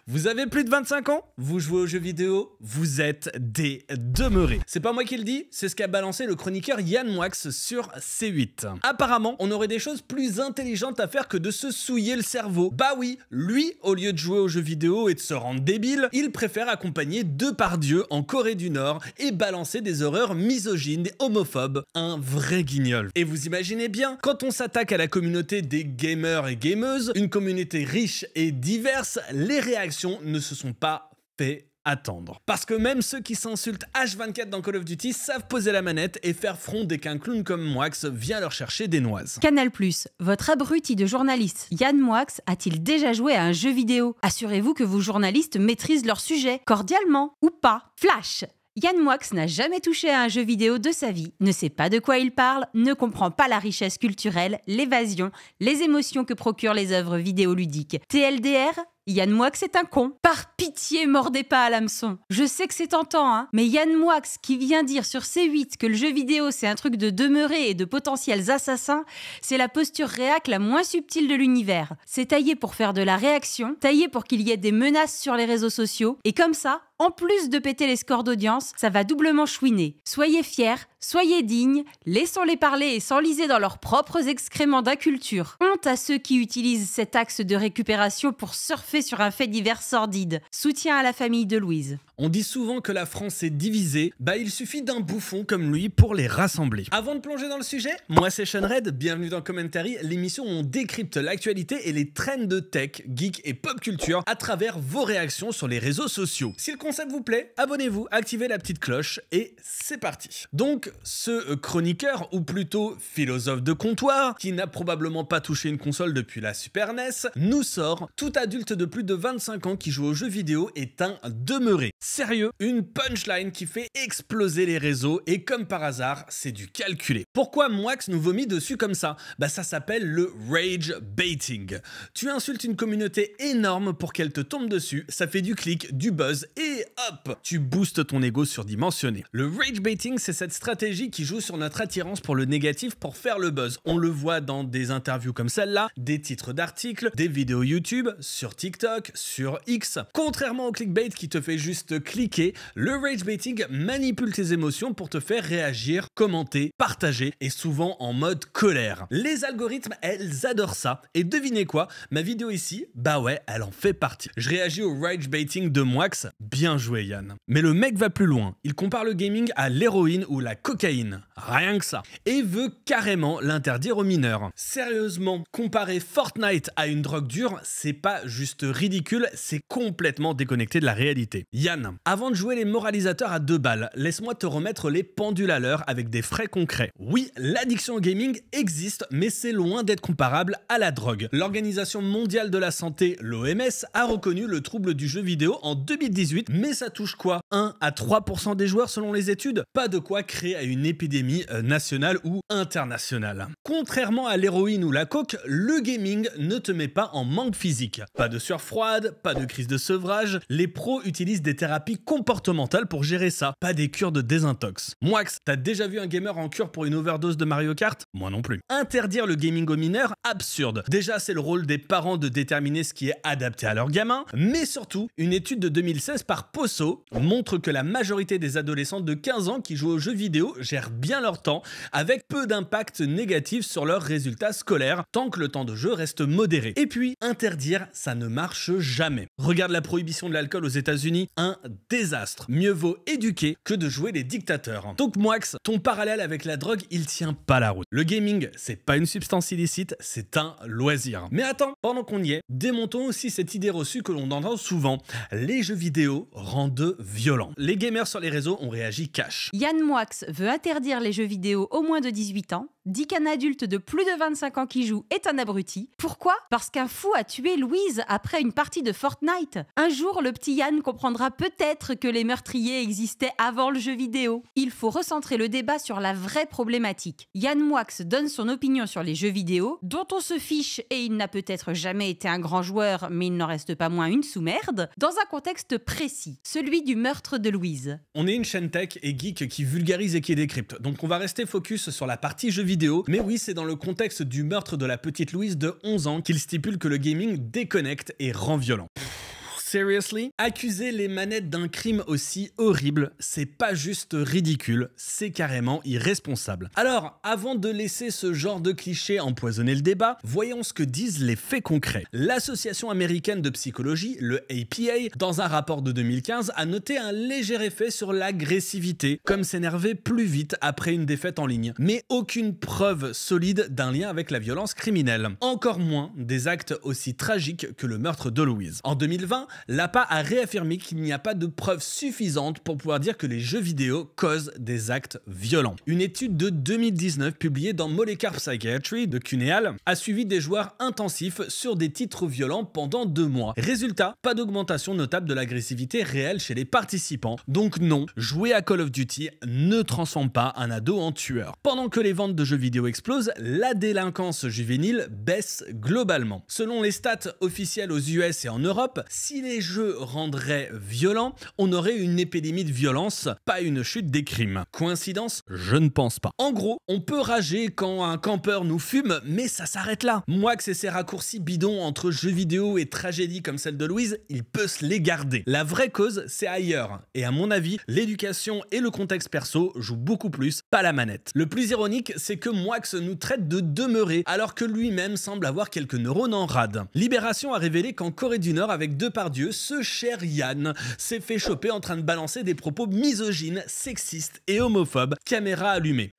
Vous avez plus de 25 ans? Vous jouez aux jeux vidéo? Vous êtes des demeurés. C'est pas moi qui le dis, c'est ce qu'a balancé le chroniqueur Yann Moix sur C8. Apparemment, on aurait des choses plus intelligentes à faire que de se souiller le cerveau. Bah oui, lui, au lieu de jouer aux jeux vidéo et de se rendre débile, il préfère accompagner Depardieu en Corée du Nord et balancer des horreurs misogynes et homophobes. Un vrai guignol. Et vous imaginez bien, quand on s'attaque à la communauté des gamers et gameuses, une communauté riche et diverse, les réactions ne se sont pas fait attendre. Parce que même ceux qui s'insultent H24 dans Call of Duty savent poser la manette et faire front dès qu'un clown comme Moix vient leur chercher des noises. Canal+, votre abruti de journaliste Yann Moix a-t-il déjà joué à un jeu vidéo? Assurez-vous que vos journalistes maîtrisent leur sujet, cordialement ou pas. Flash! Yann Moix n'a jamais touché à un jeu vidéo de sa vie, ne sait pas de quoi il parle, ne comprend pas la richesse culturelle, l'évasion, les émotions que procurent les œuvres vidéoludiques. TLDR, Yann Moix est un con. Par pitié, mordez pas à l'hameçon. Je sais que c'est tentant, hein, mais Yann Moix qui vient dire sur C8 que le jeu vidéo c'est un truc de demeurés et de potentiels assassins, c'est la posture réac la moins subtile de l'univers. C'est taillé pour faire de la réaction, taillé pour qu'il y ait des menaces sur les réseaux sociaux, et comme ça, en plus de péter les scores d'audience, ça va doublement chouiner. Soyez fiers, soyez dignes, laissons-les parler et s'enliser dans leurs propres excréments d'inculture. Honte à ceux qui utilisent cet axe de récupération pour surfer sur un fait divers sordide. Soutien à la famille de Louise. On dit souvent que la France est divisée, bah il suffit d'un bouffon comme lui pour les rassembler. Avant de plonger dans le sujet, moi c'est Sean Red, bienvenue dans Commentary, l'émission où on décrypte l'actualité et les trends de tech, geek et pop culture à travers vos réactions sur les réseaux sociaux. Si le concept vous plaît, abonnez-vous, activez la petite cloche et c'est parti. Donc ce chroniqueur, ou plutôt philosophe de comptoir, qui n'a probablement pas touché une console depuis la Super NES, nous sort « Tout adulte de plus de 25 ans qui joue aux jeux vidéo est un demeuré ». Sérieux, une punchline qui fait exploser les réseaux et comme par hasard, c'est du calculé. Pourquoi Moix nous vomit dessus comme ça? Bah ça s'appelle le rage baiting. Tu insultes une communauté énorme pour qu'elle te tombe dessus, ça fait du clic, du buzz et hop, tu boostes ton ego surdimensionné. Le rage baiting, c'est cette stratégie qui joue sur notre attirance pour le négatif pour faire le buzz. On le voit dans des interviews comme celle-là, des titres d'articles, des vidéos YouTube, sur TikTok, sur X. Contrairement au clickbait qui te fait juste cliquer, le rage baiting manipule tes émotions pour te faire réagir, commenter, partager et souvent en mode colère. Les algorithmes, elles adorent ça et devinez quoi, ma vidéo ici, bah ouais, elle en fait partie. Je réagis au rage baiting de Moix, bien joué Yann. Mais le mec va plus loin, il compare le gaming à l'héroïne ou la cocaïne, rien que ça, et veut carrément l'interdire aux mineurs. Sérieusement, comparer Fortnite à une drogue dure, c'est pas juste ridicule, c'est complètement déconnecté de la réalité. Yann, avant de jouer les moralisateurs à 2 balles, laisse-moi te remettre les pendules à l'heure avec des faits concrets. Oui, l'addiction au gaming existe, mais c'est loin d'être comparable à la drogue. L'Organisation mondiale de la santé, l'OMS, a reconnu le trouble du jeu vidéo en 2018, mais ça touche quoi? 1 à 3% des joueurs selon les études? Pas de quoi créer une épidémie nationale ou internationale. Contrairement à l'héroïne ou la coke, le gaming ne te met pas en manque physique. Pas de sueur froide, pas de crise de sevrage, les pros utilisent des thérapies comportementales pour gérer ça, pas des cures de désintox. Moix, t'as déjà vu un gamer en cure pour une overdose de Mario Kart? Moi non plus. Interdire le gaming aux mineurs? Absurde. Déjà, c'est le rôle des parents de déterminer ce qui est adapté à leurs gamins, mais surtout, une étude de 2016 par Posso montre que la majorité des adolescents de 15 ans qui jouent aux jeux vidéo gèrent bien leur temps, avec peu d'impact négatif sur leurs résultats scolaires, tant que le temps de jeu reste modéré. Et puis, interdire, ça ne marche jamais. Regarde la prohibition de l'alcool aux États-Unis, un désastre. Mieux vaut éduquer que de jouer les dictateurs. Donc Moix, ton parallèle avec la drogue, il tient pas la route. Le gaming, c'est pas une substance illicite, c'est un loisir. Mais attends, pendant qu'on y est, démontons aussi cette idée reçue que l'on entend souvent. Les jeux vidéo rendent violents. Les gamers sur les réseaux ont réagi cash. Yann Moix veut interdire les jeux vidéo aux moins de 18 ans, dit qu'un adulte de plus de 25 ans qui joue est un abruti. Pourquoi? Parce qu'un fou a tué Louise après une partie de Fortnite. Un jour, le petit Yann comprendra peut-être que les meurtriers existaient avant le jeu vidéo. Il faut recentrer le débat sur la vraie problématique. Yann Moix donne son opinion sur les jeux vidéo, dont on se fiche et il n'a peut-être jamais été un grand joueur, mais il n'en reste pas moins une sous-merde, dans un contexte précis, celui du meurtre de Louise. On est une chaîne tech et geek qui vulgarise et qui décrypte, donc on va rester focus sur la partie jeux vidéo, mais oui, c'est dans le contexte du meurtre de la petite Louise de 11 ans qu'il stipule que le gaming déconnecte et rend violent. Seriously? Accuser les manettes d'un crime aussi horrible, c'est pas juste ridicule, c'est carrément irresponsable. Alors, avant de laisser ce genre de cliché empoisonner le débat, voyons ce que disent les faits concrets. L'Association américaine de psychologie, le APA, dans un rapport de 2015, a noté un léger effet sur l'agressivité, comme s'énerver plus vite après une défaite en ligne, mais aucune preuve solide d'un lien avec la violence criminelle. Encore moins des actes aussi tragiques que le meurtre de Louise. En 2020, l'APA a réaffirmé qu'il n'y a pas de preuves suffisantes pour pouvoir dire que les jeux vidéo causent des actes violents. Une étude de 2019 publiée dans Molecular Psychiatry de Cunningham a suivi des joueurs intensifs sur des titres violents pendant 2 mois. Résultat, pas d'augmentation notable de l'agressivité réelle chez les participants. Donc non, jouer à Call of Duty ne transforme pas un ado en tueur. Pendant que les ventes de jeux vidéo explosent, la délinquance juvénile baisse globalement. Selon les stats officielles aux US et en Europe, si les jeux rendraient violents, on aurait une épidémie de violence, pas une chute des crimes. Coïncidence? Je ne pense pas. En gros, on peut rager quand un campeur nous fume, mais ça s'arrête là. Moi, que c'est ces raccourcis bidons entre jeux vidéo et tragédies comme celle de Louise, il peut se les garder. La vraie cause, c'est ailleurs. Et à mon avis, l'éducation et le contexte perso jouent beaucoup plus, pas la manette. Le plus ironique, c'est que Moix nous traite de demeurés, alors que lui-même semble avoir quelques neurones en rade. Libération a révélé qu'en Corée du Nord, avec Depardieu, ce cher Yann s'est fait choper en train de balancer des propos misogynes, sexistes et homophobes, caméra allumée.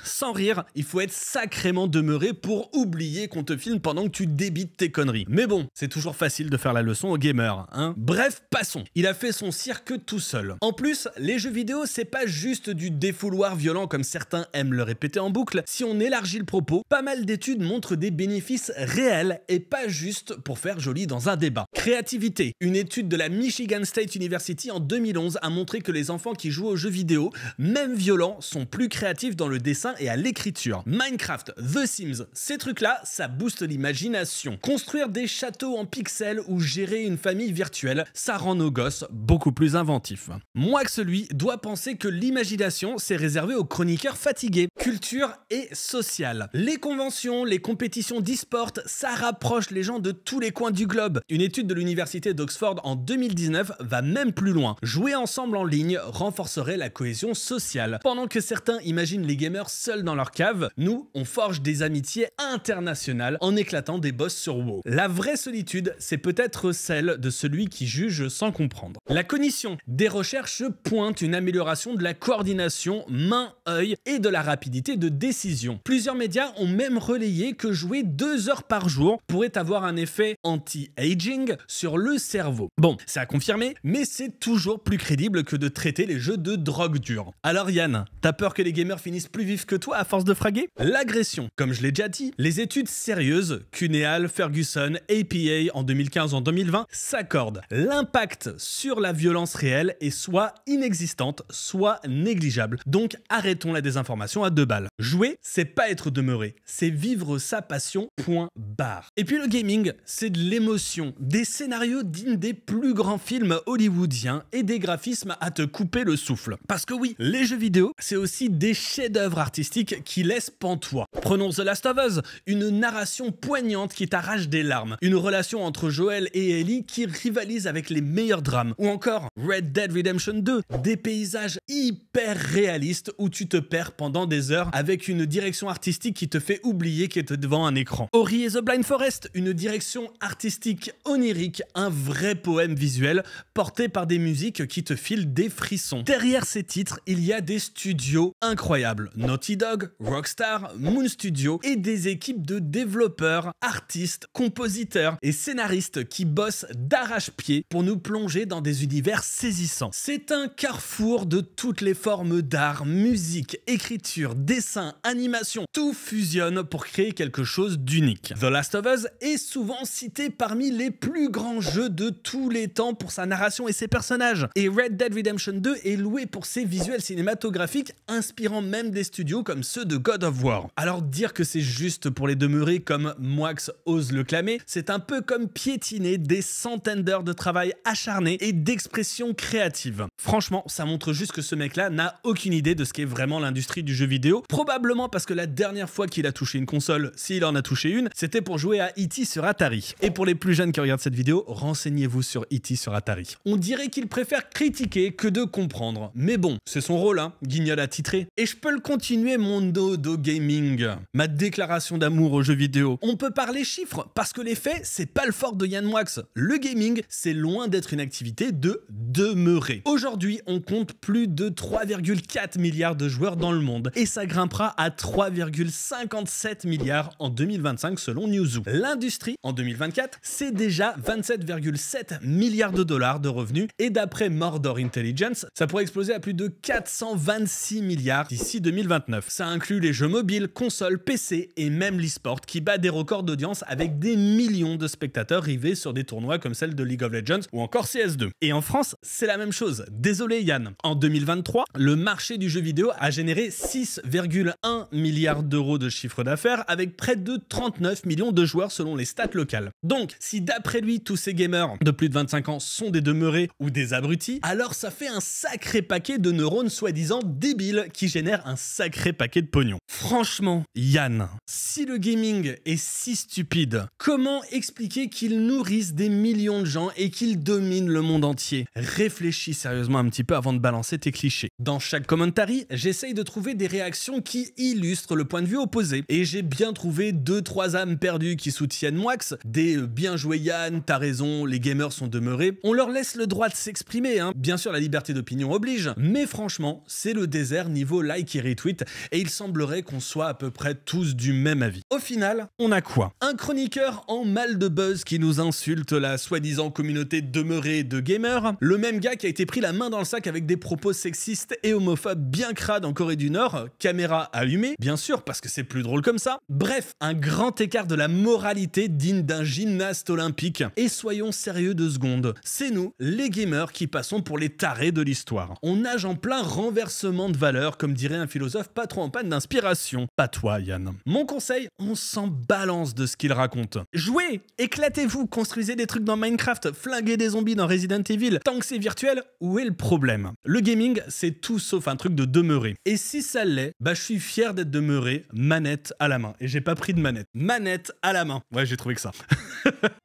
Sans rire, il faut être sacrément demeuré pour oublier qu'on te filme pendant que tu débites tes conneries. Mais bon, c'est toujours facile de faire la leçon aux gamers, hein. Bref, passons. Il a fait son cirque tout seul. En plus, les jeux vidéo, c'est pas juste du défouloir violent comme certains aiment le répéter en boucle. Si on élargit le propos, pas mal d'études montrent des bénéfices réels et pas juste pour faire joli dans un débat. Créativité. Une étude de la Michigan State University en 2011 a montré que les enfants qui jouent aux jeux vidéo, même violents, sont plus créatifs dans le dessin et à l'écriture. Minecraft, The Sims, ces trucs-là, ça booste l'imagination. Construire des châteaux en pixels ou gérer une famille virtuelle, ça rend nos gosses beaucoup plus inventifs. Moi que celui doit penser que l'imagination, c'est réservé aux chroniqueurs fatigués. Culture et social. Les conventions, les compétitions d'e-sport, ça rapproche les gens de tous les coins du globe. Une étude de l'université d'Oxford en 2019 va même plus loin. Jouer ensemble en ligne renforcerait la cohésion sociale. Pendant que certains imaginent les gamers seuls dans leur cave, nous, on forge des amitiés internationales en éclatant des boss sur WoW. La vraie solitude, c'est peut-être celle de celui qui juge sans comprendre. La cognition. Des recherches pointent une amélioration de la coordination main-œil et de la rapidité de décision. Plusieurs médias ont même relayé que jouer 2 heures par jour pourrait avoir un effet anti-aging sur le cerveau. Bon, c'est à confirmer, mais c'est toujours plus crédible que de traiter les jeux de drogue dure. Alors Yann, t'as peur que les gamers finissent plus vifs que toi à force de fraguer? L'agression. Comme je l'ai déjà dit, les études sérieuses, Cunningham, Ferguson, APA en 2015 en 2020, s'accordent. L'impact sur la violence réelle est soit inexistante, soit négligeable. Donc arrêtons la désinformation à 2 balles. Jouer, c'est pas être demeuré, c'est vivre sa passion, point barre. Et puis le gaming, c'est de l'émotion, des scénarios dignes des plus grands films hollywoodiens et des graphismes à te couper le souffle. Parce que oui, les jeux vidéo, c'est aussi des chefs-d'œuvre artistiques qui laissent pantois. Prenons The Last of Us, une narration poignante qui t'arrache des larmes, une relation entre Joel et Ellie qui rivalise avec les meilleurs drames, ou encore Red Dead Redemption 2, des paysages hyper réalistes où tu te perds pendant des heures avec une direction artistique qui te fait oublier que tu es devant un écran. Ori et the Blind Forest, une direction artistique onirique, un vrai poème visuel porté par des musiques qui te filent des frissons. Derrière ces titres, il y a des studios incroyables. Naughty Dog, Rockstar, Moon Studio et des équipes de développeurs, artistes, compositeurs et scénaristes qui bossent d'arrache-pied pour nous plonger dans des univers saisissants. C'est un carrefour de toutes les formes d'art, musique, écriture, dessin, animation. Tout fusionne pour créer quelque chose d'unique. The Last of Us est souvent cité parmi les plus grands jeux de tous les temps pour sa narration et ses personnages. Et Red Dead Redemption 2 est loué pour ses visuels cinématographiques, inspirant même des studios studios comme ceux de God of War. Alors dire que c'est juste pour les demeurer comme Moax ose le clamer, c'est un peu comme piétiner des centaines d'heures de travail acharné et d'expression créative. Franchement, ça montre juste que ce mec-là n'a aucune idée de ce qu'est vraiment l'industrie du jeu vidéo, probablement parce que la dernière fois qu'il a touché une console, s'il en a touché une, c'était pour jouer à E.T. sur Atari. Et pour les plus jeunes qui regardent cette vidéo, renseignez-vous sur E.T. sur Atari. On dirait qu'il préfère critiquer que de comprendre. Mais bon, c'est son rôle, hein, guignol attitré. Et je peux le continuer, mon dodo gaming. Ma déclaration d'amour aux jeux vidéo. On peut parler chiffres, parce que les faits, c'est pas le fort de Yann Moix. Le gaming, c'est loin d'être une activité de demeurer. Aujourd'hui, on compte plus de 3,4 milliards de joueurs dans le monde. Et ça grimpera à 3,57 milliards en 2025 selon Newzoo. L'industrie, en 2024, c'est déjà 27,7 milliards de dollars de revenus. Et d'après Mordor Intelligence, ça pourrait exploser à plus de 426 milliards d'ici 2029. Ça inclut les jeux mobiles, consoles, PC et même l'e-sport qui bat des records d'audience avec des millions de spectateurs rivés sur des tournois comme celle de League of Legends ou encore CS2. Et en France, c'est la même chose. Désolé Yann. En 2023, le marché du jeu vidéo a généré 6,1 milliards d'euros de chiffre d'affaires avec près de 39 millions de joueurs selon les stats locales. Donc, si d'après lui, tous ces gamers de plus de 25 ans sont des demeurés ou des abrutis, alors ça fait un sacré paquet de neurones soi-disant débiles qui génèrent un sacré paquet de pognon. Franchement, Yann, si le gaming est si stupide, comment expliquer qu'il nourrisse des millions de gens et qu'il domine le monde entier? Réfléchis sérieusement un petit peu avant de balancer tes clichés. Dans chaque commentary, j'essaye de trouver des réactions qui illustrent le point de vue opposé. Et j'ai bien trouvé 2-3 âmes perdues qui soutiennent Moax, des bien joué Yann, t'as raison, les gamers sont demeurés. On leur laisse le droit de s'exprimer, hein. Bien sûr la liberté d'opinion oblige, mais franchement, c'est le désert niveau like et retweet, et il semblerait qu'on soit à peu près tous du même avis. Au final, on a quoi? Un chroniqueur en mal de buzz qui nous insulte la soi-disant communauté demeurée de gamers, le même gars qui a été pris la main dans le sac avec des propos sexistes et homophobes bien crades en Corée du Nord, caméra allumée, bien sûr, parce que c'est plus drôle comme ça. Bref, un grand écart de la moralité digne d'un gymnaste olympique. Et soyons sérieux 2 secondes, c'est nous, les gamers, qui passons pour les tarés de l'histoire. On nage en plein renversement de valeurs, comme dirait un philosophe pas trop en panne d'inspiration. Pas toi, Yann. Mon conseil, on s'en balance de ce qu'il raconte. Jouez, éclatez-vous, construisez des trucs dans Minecraft, flinguez des zombies dans Resident Evil. Tant que c'est virtuel, où est le problème? Le gaming, c'est tout sauf un truc de demeurer. Et si ça l'est, bah je suis fier d'être demeuré, manette à la main. Et j'ai pas pris de manette. Manette à la main. Ouais, j'ai trouvé que ça.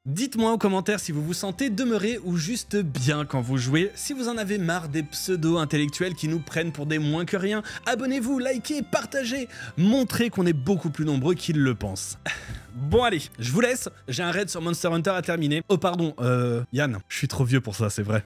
Dites-moi en commentaire si vous vous sentez demeuré ou juste bien quand vous jouez. Si vous en avez marre des pseudo-intellectuels qui nous prennent pour des moins que rien, abonnez-vous, likez, partagez. Montrez qu'on est beaucoup plus nombreux qu'ils le pensent. Bon allez, je vous laisse. J'ai un raid sur Monster Hunter à terminer. Oh pardon, Yann, je suis trop vieux pour ça, c'est vrai.